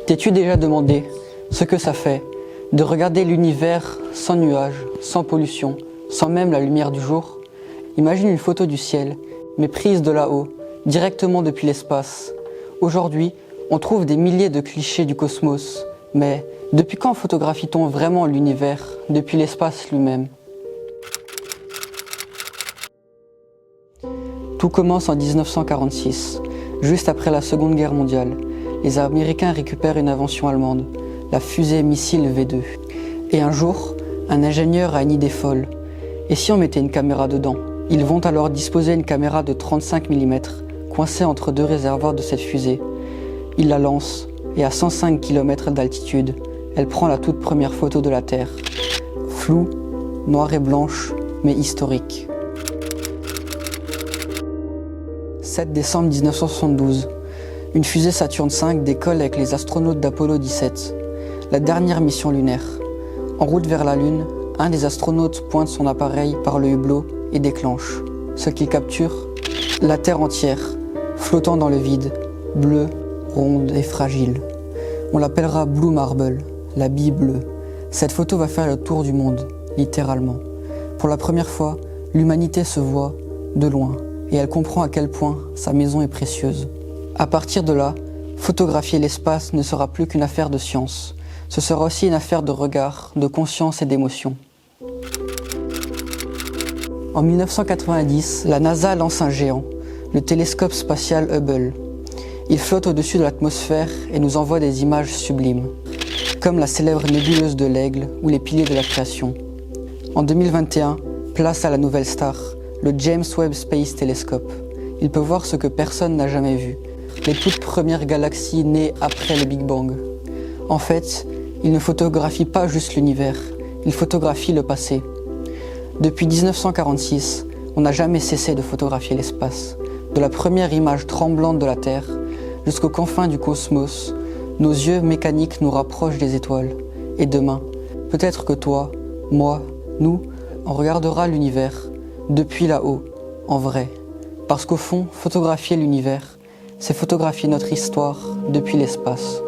T'es-tu déjà demandé ce que ça fait de regarder l'univers sans nuages, sans pollution, sans même la lumière du jour? Imagine une photo du ciel, mais prise de là-haut, directement depuis l'espace. Aujourd'hui, on trouve des milliers de clichés du cosmos, mais depuis quand photographie-t-on vraiment l'univers, depuis l'espace lui-même? Tout commence en 1946, juste après la Seconde Guerre mondiale. Les Américains récupèrent une invention allemande, la fusée missile V2. Et un jour, un ingénieur a une idée folle. Et si on mettait une caméra dedans? Ils vont alors disposer une caméra de 35 mm, coincée entre deux réservoirs de cette fusée. Ils la lancent, et à 105 km d'altitude, elle prend la toute première photo de la Terre. Floue, noire et blanche, mais historique. 7 décembre 1972. Une fusée Saturne V décolle avec les astronautes d'Apollo 17, la dernière mission lunaire. En route vers la Lune, un des astronautes pointe son appareil par le hublot et déclenche. Ce qu'il capture, la Terre entière, flottant dans le vide, bleue, ronde et fragile. On l'appellera Blue Marble, la bille bleue. Cette photo va faire le tour du monde, littéralement. Pour la première fois, l'humanité se voit de loin et elle comprend à quel point sa maison est précieuse. À partir de là, photographier l'espace ne sera plus qu'une affaire de science. Ce sera aussi une affaire de regard, de conscience et d'émotion. En 1990, la NASA lance un géant, le télescope spatial Hubble. Il flotte au-dessus de l'atmosphère et nous envoie des images sublimes, comme la célèbre nébuleuse de l'Aigle ou les piliers de la création. En 2021, place à la nouvelle star, le James Webb Space Telescope. Il peut voir ce que personne n'a jamais vu, les toutes premières galaxies nées après le Big Bang. En fait, il ne photographie pas juste l'univers, il photographie le passé. Depuis 1946, on n'a jamais cessé de photographier l'espace. De la première image tremblante de la Terre jusqu'aux confins du cosmos, nos yeux mécaniques nous rapprochent des étoiles. Et demain, peut-être que toi, moi, nous, on regardera l'univers depuis là-haut, en vrai. Parce qu'au fond, photographier l'univers, c'est photographier notre histoire depuis l'espace.